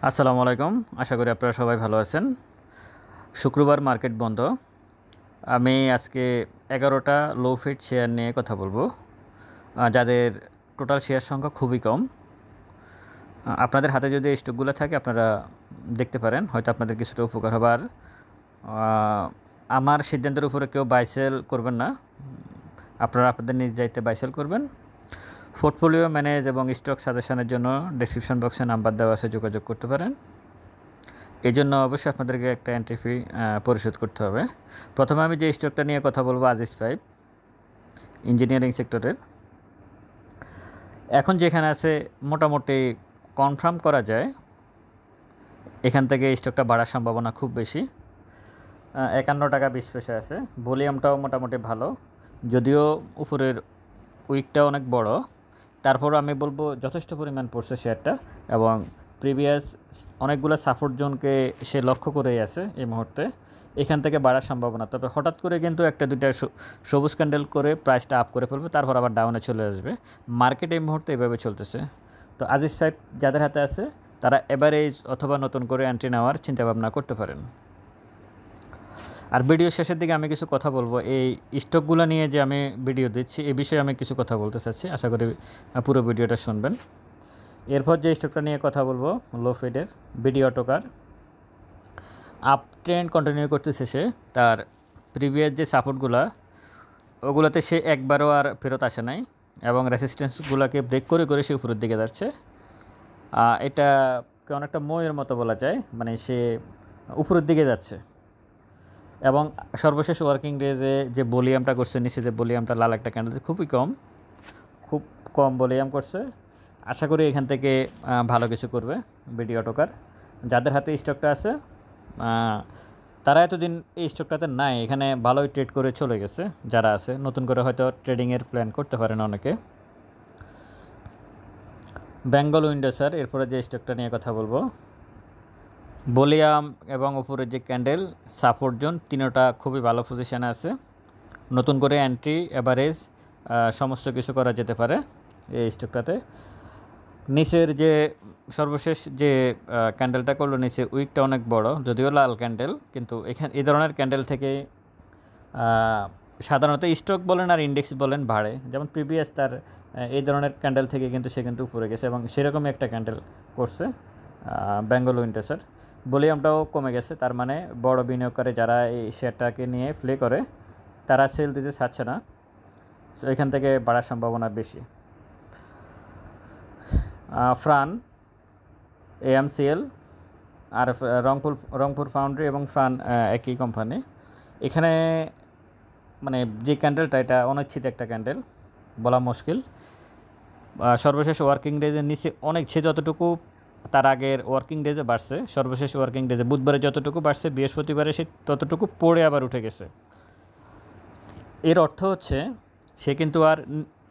আসসালামু আলাইকুম। আশা করি আপনারা সবাই ভালো আছেন। শুক্রবার মার্কেট বন্ধ। আমি আজকে 11টা লো ফিট শেয়ার নিয়ে কথা বলবো, যাদের টোটাল শেয়ার সংখ্যা খুবই কম। আপনাদের হাতে যদি এই স্টকগুলো থাকে আপনারা দেখতে পারেন, হয়তো আপনাদের কিছুটা উপকার হবে। আর আমার সিদ্ধান্তের উপরে কেউ বাই সেল করবেন না, আপনারা আপনাদের নিজ দায়িত্বে বাই সেল করবেন। পোর্টফোলিও ম্যানেজ এবং স্টক সাজেশনের জন্য ডেসক্রিপশন বক্সে নাম্বার দেওয়া আছে, যোগাযোগ করতে পারেন। এই জন্য অবশ্যই আপনাদেরকে একটা এন্ট্রি ফি পরিশোধ করতে হবে। প্রথমে আমি যে স্টকটা নিয়ে কথা বলবো, আজিজ পাইপ, ইঞ্জিনিয়ারিং সেক্টরের। এখন যেখানে আছে মোটামুটি কনফার্ম করা যায় এখান থেকে স্টকটা বাড়ার সম্ভাবনা খুব বেশি। 51 টাকা 20 পয়সা আছে। ভলিউমটাও মোটামুটি ভালো, যদিও উপরের উইকটা অনেক বড়। তারপর আমি বলবো যথেষ্ট পরিমাণ পড়ছে শেয়ারটা, এবং প্রিভিয়াস অনেকগুলো সাপোর্ট জোনকে সে লক্ষ্য করেই আছে এই মুহূর্তে। এখান থেকে বাড়ার সম্ভাবনা, তবে হঠাৎ করে কিন্তু একটা দুইটা সবুজ ক্যান্ডেল করে প্রাইসটা আপ করে ফেলবে, তারপর আবার ডাউনে চলে আসবে। মার্কেট এই মুহূর্তে এভাবে চলতেছে। তো আজিজ পাইপ যাদের হাতে আছে তারা এভারেজ অথবা নতুন করে এন্ট্রি নেওয়ার চিন্তাভাবনা করতে পারেন। আর ভিডিও শেষের দিকে আমি কিছু কথা বলবো, এই স্টকগুলো নিয়ে যে আমি ভিডিও দিচ্ছি এই বিষয়ে আমি কিছু কথা বলতে চাচ্ছি। আশা করি পুরো ভিডিওটা শুনবেন। এরপর যে স্টকটা নিয়ে কথা বলবো, লো ফিডের বিডি অটোকার। আপ ট্রেন্ড কন্টিনিউ করতেছে সে। তার প্রিভিয়াস যে সাপোর্টগুলো ওগুলোতে সে একবারও আর ফেরত আসে নাই, এবং রেসিস্টেন্সগুলোকে ব্রেক করে করে সে উপরের দিকে যাচ্ছে। এটা অনেকটা ময়ের মতো বলা যায়, মানে সে উপরের দিকে যাচ্ছে। এবং সর্বশেষ ওয়ার্কিং ডেজে যে ভলিউমটা করছে, নিচে যে ভলিউমটা লাল একটা ক্যান্ডেল, খুব কম ভলিউম করছে। আশা করি এখান থেকে ভালো কিছু করবে বিডি অটোকার। যাদের হাতে স্টকটা আছে তারা এতদিন এই স্টকটাতে নাই, এখানে ভালোই ট্রেড করে চলে গেছে। যারা আছে নতুন করে হয়তো ট্রেডিংয়ের প্ল্যান করতে পারেন অনেকে। বেঙ্গল উইন্ডোসার এরপরে যে স্টকটা নিয়ে কথা বলবো, ভলিউম এবং উপরের যে ক্যান্ডেল সাপোর্ট জোন তিনটা খুবই ভালো পজিশানে আছে। নতুন করে এন্ট্রি এভারেজ সমস্ত কিছু করা যেতে পারে এই স্টকটাতে। নিচের যে সর্বশেষ যে ক্যান্ডেলটা করলো, নিচে উইকটা অনেক বড়, যদিও লাল ক্যান্ডেল, কিন্তু এখানে এই ধরনের ক্যান্ডেল থেকে সাধারণত স্টক বলেন আর ইন্ডেক্স বলেন বাড়ে। যেমন প্রিভিয়াস তার এই ধরনের ক্যান্ডেল থেকে কিন্তু সে কিন্তু উপরে গেছে, এবং সেরকমই একটা ক্যান্ডেল করছে বেঙ্গল উইন্ডোসার। ভলিউমটাও কমে গেছে, তার মানে বড় বিনিয়োগকারী যারা এই শেয়ারটাকে নিয়ে প্লে করে তারা সেল দিতে চাচ্ছে না, সো এখান থেকে বাড়ার সম্ভাবনা বেশি। ফ্রান, এএমসিএল আর রংপুর ফাউন্ড্রি এবং ফ্রান একই কোম্পানি। এখানে মানে যে ক্যান্ডেলটা, এটা অনিশ্চিত একটা ক্যান্ডেল বলা মুশকিল। সর্বশেষ ওয়ার্কিং ডেজের নিচে অনেক, সে যতটুকু তার আগের ওয়ার্কিং ডেজে বাড়ছে, সর্বশেষ ওয়ার্কিং ডেজে বুধবারে যতটুকু বাড়ছে, বৃহস্পতিবারে সে ততটুকু পড়ে আবার উঠে গেছে। এর অর্থ হচ্ছে সে কিন্তু আর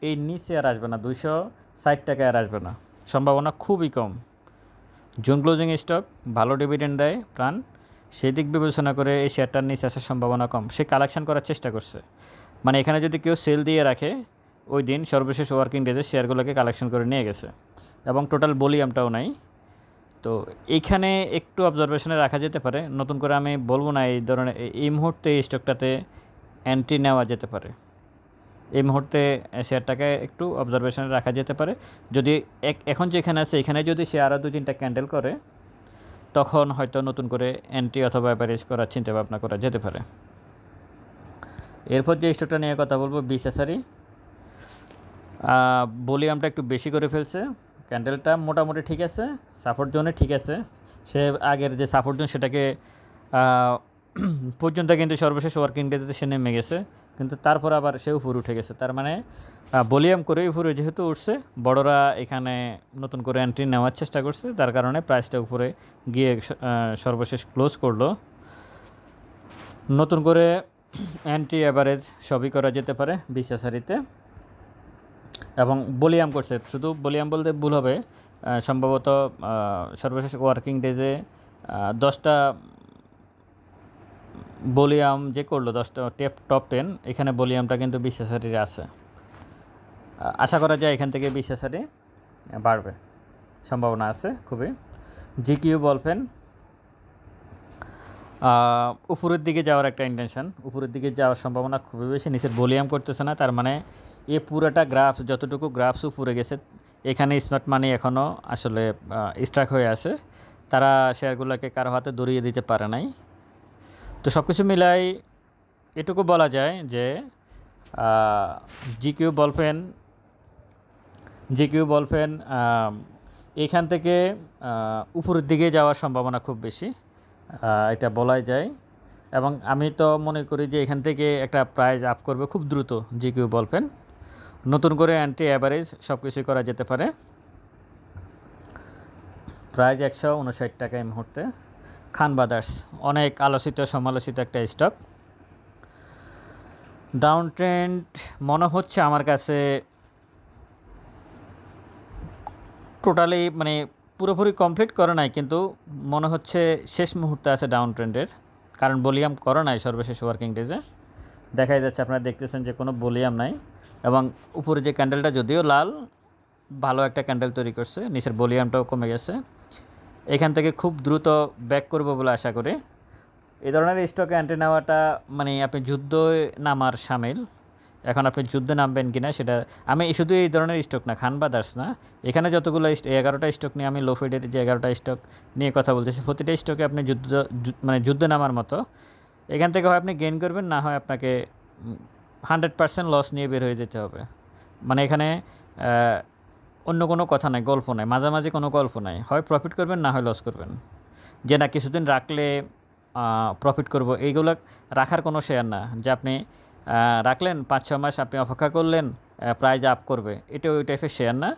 এই নিচে আর আসবে না, 260 টাকায় আর আসবে না, সম্ভাবনা খুবই কম। জুন ক্লোজিং স্টক, ভালো ডিভিডেন্ড দেয় প্রাণ, সেই দিক বিবেচনা করে এই শেয়ারটার নিচে আসার সম্ভাবনা কম। সে কালেকশন করার চেষ্টা করছে, মানে এখানে যদি কেউ সেল দিয়ে রাখে ওই দিন সর্বশেষ ওয়ার্কিং ডেজে শেয়ারগুলোকে কালেকশন করে নিয়ে গেছে, এবং টোটাল ভলিউমটাও নাই। তো এইখানে একটু অবজারভেশনে রাখা যেতে পারে। নতুন করে আমি বলবো না এই ধরনের, এই মুহূর্তে এই স্টকটাতে এন্ট্রি নেওয়া যেতে পারে। এই মুহূর্তে শেয়ারটাকে একটু অবজারভেশনে রাখা যেতে পারে। যদি এখন যেখানে আছে এখানে যদি সে আরও 2-3টা ক্যান্ডেল করে, তখন হয়তো নতুন করে এন্ট্রি অথবা অ্যাভারেজ করার চিন্তাভাবনা করা যেতে পারে। এরপর যে স্টকটা নিয়ে কথা বলবো, বিএসএসআরই। ভলিউমটা একটু বেশি করে ফেলছে, ক্যান্ডেলটা মোটামুটি ঠিক আছে, সাপোর্ট জোনে ঠিক আছে। সে আগের যে সাপোর্ট জোন সেটাকে পর্যন্ত কিন্তু সর্বশেষ ওয়ার্কিং ডেতে সে নেমে গেছে, কিন্তু তারপর আবার সে উপরে উঠে গেছে। তার মানে ভলিউম করে উপরে যেহেতু উঠছে, বড়রা এখানে নতুন করে এন্ট্রি নেওয়ার চেষ্টা করছে, তার কারণে প্রাইসটা উপরে গিয়ে সর্বশেষ ক্লোজ করলো। নতুন করে এন্ট্রি অ্যাভারেজ সবই করা যেতে পারে বিএসএসআরিতে, এবং ভলিউম করছে। শুধু ভলিউম বলতে ভুল হবে, সম্ভবত সর্বশেষ ওয়ার্কিং ডেজে 10টা ভলিউম যে করলো, 10টা টপ 10, এখানে ভলিউমটা কিন্তু বিএসএসআরির আছে। আশা করা যায় এখান থেকে বিএসএসআরি বাড়বে, সম্ভাবনা আছে খুবই। জিকিউ বল পেন উপরের দিকে যাওয়ার একটা ইন্টেনশন, উপরের দিকে যাওয়ার সম্ভাবনা খুবই বেশি। নিচের ভলিউম করতেছে না, তার মানে এ পুরোটা গ্রাফস, যতটুকু গ্রাফস উপরে গেছে, এখানে স্মার্ট মানি এখনও আসলে স্ট্রাক হয়ে আছে, তারা শেয়ারগুলোকে কারো হাতে ধরিয়ে দিতে পারে নাই। তো সব কিছু মিলাই এটুকু বলা যায় যে জিকিউ বলপেন এখান থেকে উপরের দিকে যাওয়ার সম্ভাবনা খুব বেশি, এটা বলাই যায়। এবং আমি তো মনে করি যে এখান থেকে একটা প্রাইস আপ করবে খুব দ্রুত জিকিউ বলপেন, নতুন করে অ্যান্টি অ্যাভারেজ সব কিছুই করা যেতে পারে। প্রাইস 159 টাকা এই মুহূর্তে। খান ব্রাদার্স অনেক আলোচিত সমালোচিত একটা স্টক, ডাউন ট্রেন্ড মনে হচ্ছে আমার কাছে টোটালি মানে পুরোপুরি কমপ্লিট করে নাই, কিন্তু মনে হচ্ছে শেষ মুহূর্তে আছে ডাউন ট্রেন্ডের, কারণ ভলিউম করে নাই সর্বশেষ ওয়ার্কিং ডেজে। দেখাই যাচ্ছে, আপনারা দেখতেছেন যে কোনো ভলিউম নাই, এবং উপরে যে ক্যান্ডেলটা যদিও লাল, ভালো একটা ক্যান্ডেল তৈরি করছে, নিচের ভলিউমটাও কমে গেছে। এখান থেকে খুব দ্রুত ব্যাক করবো বলে আশা করি। এই ধরনের স্টকে এন্ট্রি নেওয়াটা মানে আপনি যুদ্ধে নামার সামিল। এখন আপনি যুদ্ধে নামবেন কিনা সেটা, আমি শুধু এই ধরনের স্টক না, খান ব্রাদার্স না, এখানে যতগুলো 11টা স্টক নিয়ে আমি লো ফিডের যে 11টা স্টক নিয়ে কথা বলতেছি, প্রতিটা স্টকে আপনি মানে যুদ্ধে নামার মতো। এখান থেকে হয় আপনি গেইন করবেন, না হয় আপনাকে 100% লস নিয়ে বের হয়ে যেতে হবে। মানে এখানে অন্য কোনো কথা নাই, গল্প নাই, মাঝামাঝি কোনো গল্প নাই, হয় প্রফিট করবেন না হয় লস করবেন। যে না কিছুদিন রাখলে প্রফিট করব, এইগুলো রাখার কোনো শেয়ার না, যে আপনি রাখলেন 5-6 মাস আপনি অপেক্ষা করলেন প্রাইস আপ করবে, এটা ওই টাইপের শেয়ার না।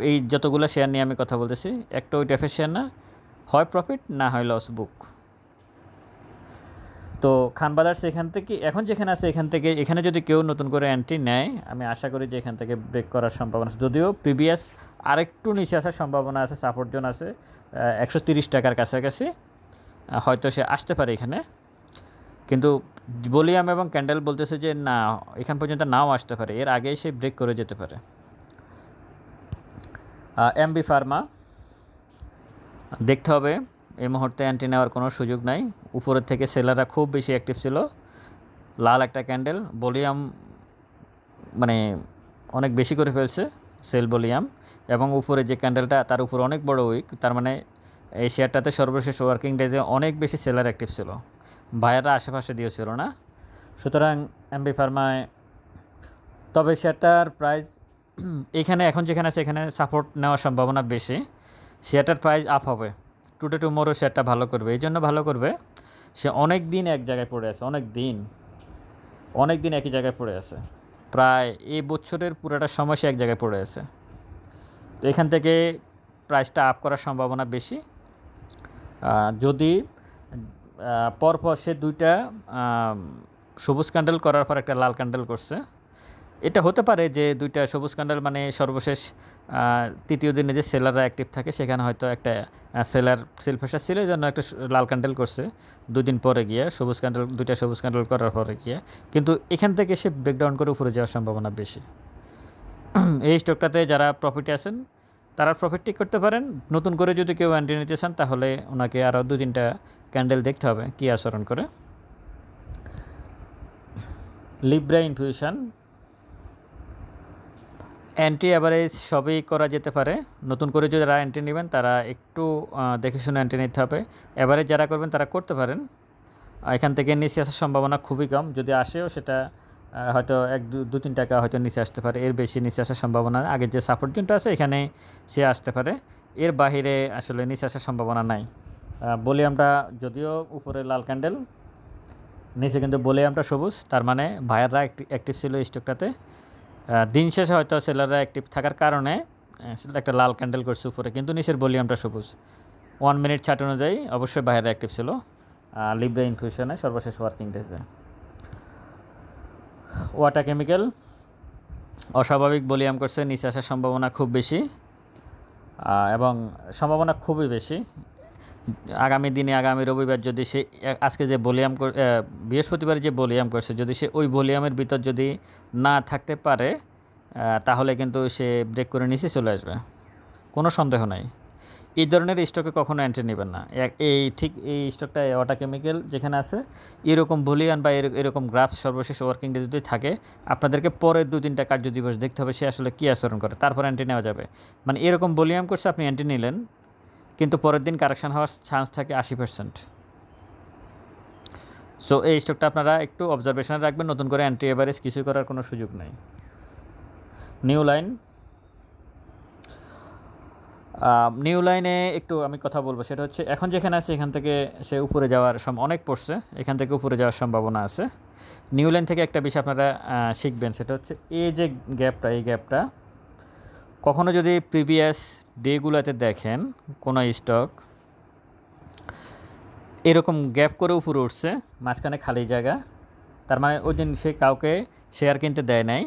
এই যতগুলো শেয়ার নিয়ে আমি কথা বলতেছি, একটা ওই টাইপের শেয়ার না, হয় প্রফিট না হয় লস বুক। তো খান ব্রাদার্স এখান থেকে এখন যেখানে আছে, এখানে যদি কেউ নতুন করে এন্ট্রি নেয়, আমি আশা করি যে এখান থেকে ব্রেক করার সম্ভাবনা আছে, যদিও প্রিভিয়াস আরেকটু নিচে আসার সম্ভাবনা আছে, সাপোর্ট জোন আছে 130 টাকার কাছাকাছি, হয়তো সে আসতে পারে এখানে। কিন্তু ভলিউম এবং ক্যান্ডেল বলতেছে যে না, এখান পর্যন্ত নাও আসতে পারে, এর আগেই সে ব্রেক করে যেতে পারে। এমবি ফার্মা দেখতে হবে, এই মুহূর্তে এন্ট্রি নেওয়ার কোনো সুযোগ নাই। উপরের থেকে সেলাররা খুব বেশি অ্যাক্টিভ ছিল, লাল একটা ক্যান্ডেল, ভলিউম মানে অনেক বেশি করে ফেলছে সেল ভলিউম, এবং উপরে যে ক্যান্ডেলটা তার উপর অনেক বড় উইক, তার মানে এই শেয়ারটাতে সর্বশেষ ওয়ার্কিং ডেজে অনেক বেশি সেলার অ্যাক্টিভ ছিল, বায়াররা আশেপাশে দিয়েছিল না। সুতরাং এমবি ফার্মায়, তবে শেয়ারটার প্রাইস এখানে এখন যেখানে আছে এখানে সাপোর্ট নেওয়ার সম্ভাবনা বেশি, শেয়ারটার প্রাইস আপ হবে, টুডে টুমোরো শেয়ারটা ভালো করবে। এই জন্য ভালো করবে, সে অনেক দিন এক জায়গায় পড়ে আছে, অনেক দিন একই জায়গায় পড়ে আছে, প্রায় এই বছরের পুরোটা সময় সে এক জায়গায় পড়ে আছে। তো এখান থেকে প্রাইসটা আপ করার সম্ভাবনা বেশি। যদি পরপর সে দুইটা সবুজ ক্যান্ডেল করার পর একটা লাল ক্যান্ডেল করছে, এটা হতে পারে যে দুইটা সবুজ ক্যান্ডেল মানে সর্বশেষ তৃতীয় দিনে যে সেলাররা অ্যাক্টিভ থাকে, সেখানে হয়তো একটা সেল প্রেশার ছিল, এই জন্য একটা লাল ক্যান্ডেল করছে 2 দিন পরে গিয়ে, দুইটা সবুজ ক্যান্ডেল করার পরে গিয়ে। কিন্তু এখান থেকে সে ব্রেকডাউন করে উপরে যাওয়ার সম্ভাবনা বেশি। এই স্টকটাতে যারা প্রফিটে আছেন তারা প্রফিট টেক করতে পারেন। নতুন করে যদি কেউ এন্ট্রি নিতে চান, তাহলে ওনাকে আরও 2-3টা ক্যান্ডেল দেখতে হবে কী আচরণ করে। লিব্রা ইনফিউশন এন্ট্রি অ্যাভারেজ সবই করা যেতে পারে, নতুন করে যদি যারা এন্ট্রি নেবেন তারা একটু দেখে শুনে এন্ট্রি নিতে হবে। অ্যাভারেজ যারা করবেন তারা করতে পারেন, এখান থেকে নিচে আসার সম্ভাবনা খুবই কম, যদি আসেও সেটা হয়তো 1-2-3 টাকা হয়তো নিচে আসতে পারে, এর বেশি নিচে আসার সম্ভাবনা, আগের যে সাপোর্ট জোনটা আছে এখানে সে আসতে পারে, এর বাহিরে আসলে নিচে আসার সম্ভাবনা নাই। ভলিউমটা যদিও উপরে লাল ক্যান্ডেল, নিচে কিন্তু ভলিউমটা সবুজ, তার মানে বায়াররা অ্যাক্টিভ ছিল স্টকটাতে, দিন শেষে হয়তো সেলাররা অ্যাক্টিভ থাকার কারণে একটা লাল ক্যান্ডেল করছে উপরে, কিন্তু নিচের ভলিউমটা সবুজ। 1 মিনিট চার্ট অনুযায়ী অবশ্যই বাইরে অ্যাক্টিভ ছিল লিব্রা ইনফিউশনে সর্বশেষ ওয়ার্কিং ডেজে। ওয়াটার কেমিক্যাল অস্বাভাবিক ভলিউম করছে, নিচে আসার সম্ভাবনা খুব বেশি, এবং সম্ভাবনা খুবই বেশি। আগামী দিনে, আগামী রবিবার যদি সে আজকে যে ভলিউম বৃহস্পতিবার যে ভলিউম করছে, যদি সে ওই ভলিউমের ভিতর যদি না থাকতে পারে, তাহলে কিন্তু সে ব্রেক করে নিচে চলে আসবে, কোনো সন্দেহ নাই। এই ধরনের স্টকে কখনো এন্ট্রি নেবেন না। এই ঠিক এই স্টকটা ওয়াটা কেমিক্যাল যেখানে আছে এরকম বুলিয়ান বা এরকম গ্রাফ সর্বশেষ ওয়ার্কিং ডে যদি থাকে, আপনাদেরকে পরের 2-3টা কার্যদিবস দেখতে হবে সে আসলে কী আচরণ করে, তারপর এন্ট্রি নেওয়া যাবে। মানে এরকম বুলিয়ান করছে, আপনি এন্ট্রি নিলেন, কিন্তু পরের দিন কারেকশান হওয়ার চান্স থাকে 80%। সো এই স্টকটা আপনারা একটু অবজারভেশনে রাখবেন, নতুন করে এন্ট্রি এভারেজ কিছু করার কোনো সুযোগ নেই। নিউ লাইনে একটু আমি কথা বলবো, সেটা হচ্ছে এখন যেখানে আছে এখান থেকে সে উপরে যাওয়ার অনেক পড়ছে, এখান থেকে উপরে যাওয়ার সম্ভাবনা আছে। নিউ লাইন থেকে একটা বিষয় আপনারা শিখবেন, সেটা হচ্ছে এই যে গ্যাপটা, এই গ্যাপটা কখনো যদি প্রিভিয়াস ডেগুলোতে দেখেন কোনো স্টক এরকম গ্যাপ করে উপরে উঠছে, মাঝখানে খালি জায়গা, তার মানে ওই দিন সে কাউকে শেয়ার কিনতে দেয় নাই,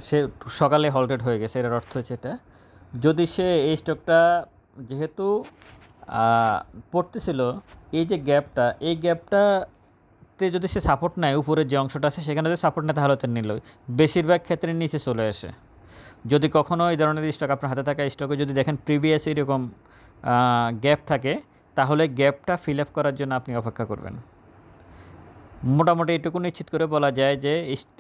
সে সকালে হল্টেড হয়ে গেছে, এর অর্থ হচ্ছে এটা। যদি সে এই স্টকটা যেহেতু পড়তেছিল, এই যে গ্যাপটা, এই গ্যাপটাতে যদি সে সাপোর্ট নেয়, উপরের যে অংশটা আছে সেখানে যদি সাপোর্ট নেয় তাহলে তো নিল, বেশিরভাগ ক্ষেত্রে নিচে চলে আসে। যদি কখনও এই ধরনের স্টক আপনার হাতে থাকা স্টকে যদি দেখেন প্রিভিয়াস এরকম গ্যাপ থাকে, তাহলে গ্যাপটা ফিল আপ করার জন্য আপনি অপেক্ষা করবেন। মোটামুটি এটুকু নিশ্চিত করে বলা যায় যে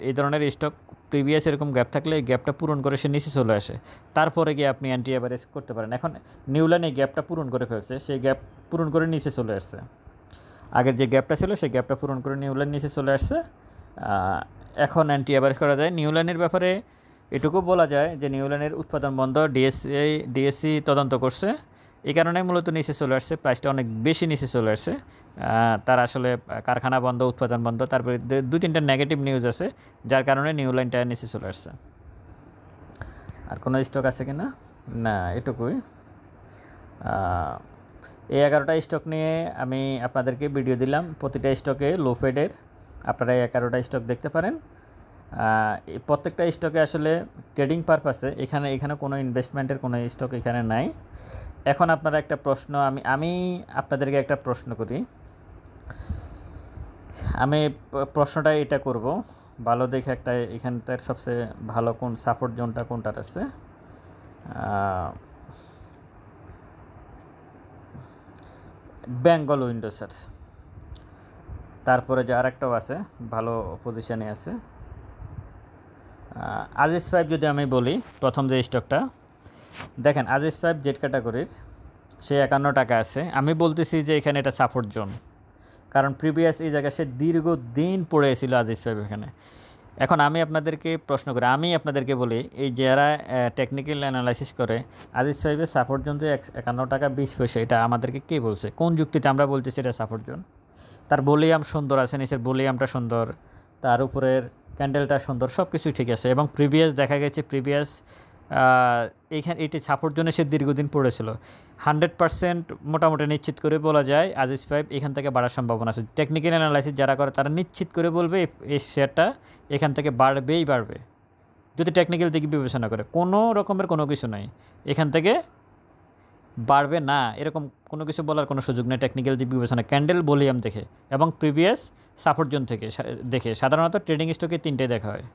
এই ধরনের স্টক প্রিভিয়াস এরকম গ্যাপ থাকলে এই গ্যাপটা পূরণ করে সে নিচে চলে আসে, তারপরে গিয়ে আপনি অ্যান্টি অ্যাভারেজ করতে পারেন। এখন নিউ লাইন এই গ্যাপটা পূরণ করে ফেলছে, সেই গ্যাপ পূরণ করে নিচে চলে আসছে, আগের যে গ্যাপটা ছিল সেই গ্যাপটা পূরণ করে নিউ লাইন নিচে চলে আসছে, এখন অ্যান্টি অ্যাভারেজ করা যায়। নিউ লাইনের ব্যাপারে এটুকু বলা যায় যে নিউ লাইনের উৎপাদন বন্ধ ডিএসসি তদন্ত করছে, এই কারণে মূলত নিচে চলে আসছে, প্রাইসটা অনেক বেশি নিচে চলে আসছে। তার আসলে কারখানা বন্ধ, উৎপাদন বন্ধ, তারপরে 2-3টা নেগেটিভ নিউজ আছে, যার কারণে নিউ লাইনটা নিচে চলে আসছে। আর কোনো স্টক আছে কি না, এটুকুই। এই 11টা স্টক নিয়ে আমি আপনাদেরকে ভিডিও দিলাম, প্রতিটা স্টকে লো ফেডের, আপনারা এই 11টা স্টক দেখতে পারেন। প্রত্যেকটা স্টকে আসলে ট্রেডিং পারপাসে, এখানে কোনো ইনভেস্টমেন্টের কোনো স্টক এখানে নাই। এখন আপনারা একটা প্রশ্ন, আমি আপনাদেরকে একটা প্রশ্ন করি, আমি প্রশ্নটা এটা করব, ভালো দেখে একটা এখানটার সবচেয়ে ভালো কোন সাপোর্ট জোনটা কোনটার আছে, বেঙ্গল উইন্ডোসার, তারপরে যে আরেকটাও আছে ভালো পজিশানে আছে, আজিজ 5 যদি আমি বলি, প্রথম যে স্টকটা দেখেন আজিজ 5 জেড ক্যাটাগরির, সে 51 টাকা আছে। আমি বলতেছি যে এখানে এটা সাপোর্ট জোন, কারণ প্রিভিয়াস এই জায়গায় সে দীর্ঘদিন পড়েছিল আজিজ 5 এখানে। এখন আমি আপনাদেরকে প্রশ্ন করি, আমি আপনাদেরকে বলি, এই যারা টেকনিক্যাল অ্যানালাইসিস করে আজিজ 5-এর সাপোর্ট জোন যে 51 টাকা 20 পয়সা, এটা আমাদেরকে কে বলছে, কোন যুক্তিতে আমরা বলতেছি এটা সাপোর্ট জোন? তার ভলিউম সুন্দর আছে, নিচের ভলিউমটা সুন্দর, তার উপরের ক্যান্ডেলটা সুন্দর, সব কিছুই ঠিক আছে, এবং প্রিভিয়াস দেখা গেছে প্রিভিয়াস এইখানে এটি সাপোর্ট জোনে সে দীর্ঘদিন পড়েছিল। 100% মোটামুটি নিশ্চিত করে বলা যায় আজিজ 5 এখান থেকে বাড়ার সম্ভাবনা আছে। টেকনিক্যাল অ্যানালাইসিস যারা করে তারা নিশ্চিত করে বলবে এই শেয়ারটা এখান থেকে বাড়বে, যদি টেকনিক্যাল দিকে বিবেচনা করে। কোনো রকমের কোনো কিছু নাই, এখান থেকে বাড়বে না এরকম কোনো কিছু বলার কোনো সুযোগ নেই টেকনিক্যাল দিক বিবেচনা, ক্যান্ডেল ভলিউম দেখে এবং প্রিভিয়াস সাপোর্ট জোন থেকে দেখে। সাধারণত ট্রেডিং স্টকে 3টে দেখা হয়।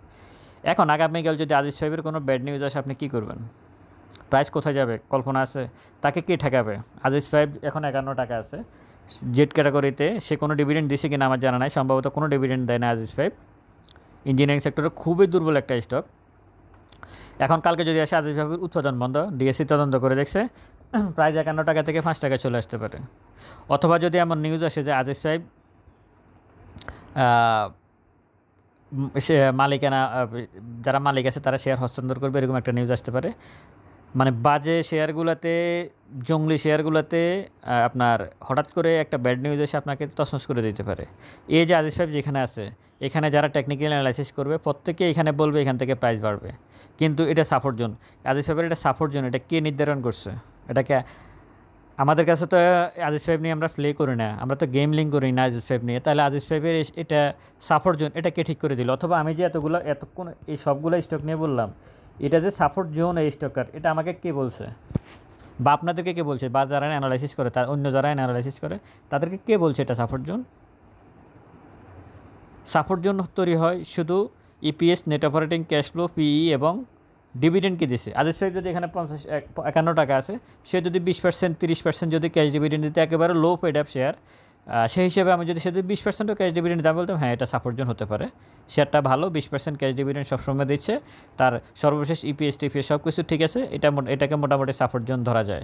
এখন আগামীকাল যদি আজিজ 5-এর কোনো ব্যাড নিউজ আসে, আপনি কী করবেন? প্রাইস কোথায় যাবে কল্পনা আছে? তাকে কে ঠেকাবে? আজিজ 5 এখন 51 টাকা আছে, জেড ক্যাটাগরিতে। সে কোনো ডিভিডেন্ড দিছে কিনা আমার জানা নাই, সম্ভবত কোনো ডিভিডেন্ড দেয় না আজিজ 5। ইঞ্জিনিয়ারিং সেক্টরে খুবই দুর্বল একটা স্টক। এখন কালকে যদি আসে আজিজ 5-এর উৎপাদন বন্ধ, ডিএসসি তদন্ত করে দেখছে প্রাইস 51 টাকা থেকে 5 টাকায় চলে আসতে পারে। অথবা যদি এমন নিউজ আসে যে আজিজ 5 সে মালিকানা, যারা মালিক আছে তারা শেয়ার হস্তান্তর করবে, এরকম একটা নিউজ আসতে পারে। মানে বাজে শেয়ারগুলোতে, জঙ্গলি শেয়ারগুলোতে আপনার হঠাৎ করে একটা ব্যাড নিউজ এসে আপনাকে তছনছ করে দিতে পারে। এই যে আজিজ 5 যেখানে আছে, এখানে যারা টেকনিক্যাল অ্যানালাইসিস করবে প্রত্যেকে এখানে বলবে এখান থেকে প্রাইস বাড়বে, কিন্তু এটা সাপোর্ট জোন। আজিজ 5-এর এটা সাপোর্ট জোন, এটা কে নির্ধারণ করছে? এটাকে আমাদের কাছে তো আজিজ 5 নিয়ে আমরা প্লে করি না, আমরা তো গেমলিং করি না আজিজ 5 নিয়ে। তাহলে আজিজ 5-এর এটা সাপোর্ট জোন, এটা কে ঠিক করে দিল? অথবা আমি যে এতক্ষণ এই সবগুলো স্টক নিয়ে বললাম, এটা যে সাপোর্ট জোন এই স্টকটার, এটা আমাকে কে বলছে? বা আপনাদেরকে কে বলছে? বা যারা অ্যানালাইসিস করে, তার অন্য যারা অ্যানালাইসিস করে তাদেরকে কে বলছে এটা সাপোর্ট জোন? সাপোর্ট জোন তৈরি হয় শুধু EPS, net operating cash flow, PE এবং ডিভিডেন্ড কি দিছে, আজিজ ভাই যদি এখানে 51 টাকা আছে, সে যদি 20% 30% যদি ক্যাশ ডিভিডেন্ড দিতে, একেবারে লো পেড অ্যাপ শেয়ার, সেই হিসেবে আমি যদি সে যদি 20%ও ক্যাশ ডিভিডেন্ড দাম বলতাম, হ্যাঁ এটা সাপোর্ট জোন হতে পারে, শেয়ারটা ভালো, 20% ক্যাশ ডিভিডেন্ড সবসময় দিচ্ছে, তার সর্বশেষ ইপিএস টিপিএস সব কিছু ঠিক আছে, এটাকে মোটামুটি সাপোর্ট জোন ধরা যায়।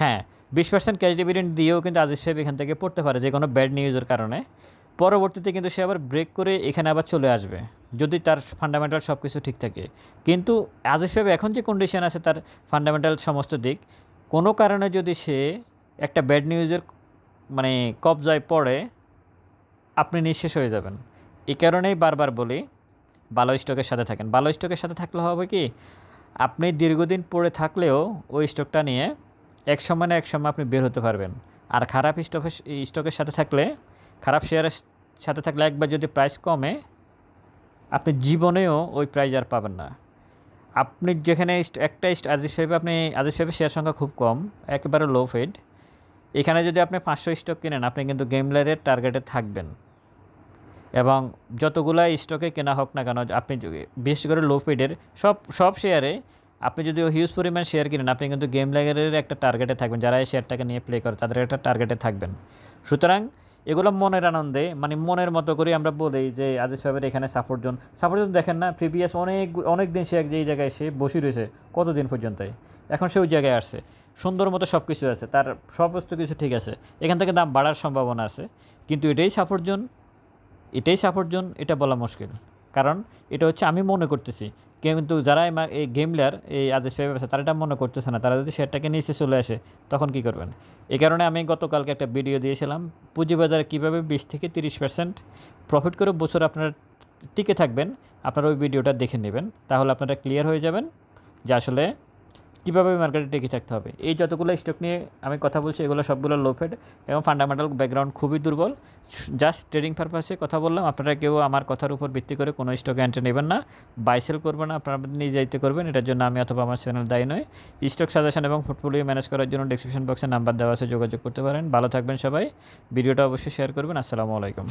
হ্যাঁ, 20% ক্যাশ ডিভিডেন্ড দিয়েও কিন্তু আজিজ সাহেব এখান থেকে পড়তে পারে যে কোনো ব্যাড নিউজের কারণে, পরবর্তীতে কিন্তু সে আবার ব্রেক করে এখানে আবার চলে আসবে যদি তার ফান্ডামেন্টাল সব কিছু ঠিক থাকে। কিন্তু আজিজ সাহেব এখন যে কন্ডিশন আছে তার ফান্ডামেন্টাল সমস্ত দিক, কোনো কারণে যদি সে একটা ব্যাড নিউজের মানে কবজায় পড়ে, আপনি নিঃশেষ হয়ে যাবেন। এই কারণেই বারবার বলি ভালো স্টকের সাথে থাকেন। ভালো স্টকের সাথে থাকলে হবে কি, আপনি দীর্ঘদিন পড়ে থাকলেও ওই স্টকটা নিয়ে এক সময় না এক সময় আপনি বের হতে পারবেন। আর খারাপ স্টকের সাথে থাকলে, খারাপ শেয়ারের সাথে থাকলে একবার যদি প্রাইস কমে, আপনি জীবনেও ওই প্রাইস আর পাবেন না। আপনি যেখানে একটা আজিজ সাহেবের শেয়ার সংখ্যা খুব কম, একেবারে লো ফেড, এখানে যদি আপনি 500 স্টক কিনেন, আপনি কিন্তু গেমলারের টার্গেটে থাকবেন। এবং যতগুলো স্টকে কেনা হোক না কেন, আপনি বিশেষ করে লো ফিডের সব শেয়ারে আপনি যদি হিউজ পরিমাণ শেয়ার কিনেন, আপনি কিন্তু গেম লাইগারের একটা টার্গেটে থাকবেন, যারা এই শেয়ারটাকে নিয়ে প্লে করে তাদের একটা টার্গেটে থাকবেন। সুতরাং এগুলো মনের আনন্দে, মানে মনের মতো করে আমরা বলি যে আজিজ সাহেবের এখানে সাপোর্ট জোন দেখেন না, প্রিভিয়াস অনেক দিন সে যেই জায়গায় সে বসে রয়েছে কতদিন পর্যন্ত, এখন সে ওই জায়গায় আসছে, সুন্দর মতো সব কিছু আছে, তার সমস্ত কিছু ঠিক আছে, এখান থেকে দাম বাড়ার সম্ভাবনা আছে। কিন্তু এটাই সাপোর্ট জোন, এটা বলা মুশকিল, কারণ এটা হচ্ছে আমি মনে করতেছি, কিন্তু যারা এই গেমলার এই আজিজ সাহেব আছে তারা এটা মনে করতেছে না, তারা যদি শেয়ারটাকে নিচে চলে আসে তখন কি করবেন। এই কারণে আমি গতকালকে একটা ভিডিও দিয়েছিলাম, পুঁজিবাজারে কীভাবে 20 থেকে 30% প্রফিট করে বছর আপনারা টিকে থাকবেন। আপনারা ওই ভিডিওটা দেখে নেবেন, তাহলে আপনারা ক্লিয়ার হয়ে যাবেন যে আসলে কীভাবে মার্কেটে টিকে থাকতে হবে। এই যতগুলো স্টক নিয়ে আমি কথা বলছি, এগুলো সবগুলো লো ফেড এবং ফান্ডামেন্টাল ব্যাকগ্রাউন্ড খুবই দুর্বল, জাস্ট ট্রেডিং পারপাসে কথা বললাম। আপনারা কেউ আমার কথার উপর ভিত্তি করে কোনো স্টকে এন্ট্রি নেবেন না, বাই সেল করবেন না, আপনারা নিজে যাইতে করবেন, এটার জন্য আমি অথবা আমার চ্যানেল দায়ী নয়। স্টক সাজেশন এবং পোর্টফোলিও ম্যানেজ করার জন্য ডেসক্রিপশন বক্সে নাম্বার দেওয়া আছে, যোগাযোগ করতে পারেন। ভালো থাকবেন সবাই, ভিডিওটা অবশ্যই শেয়ার করবেন। আসসালামু আলাইকুম।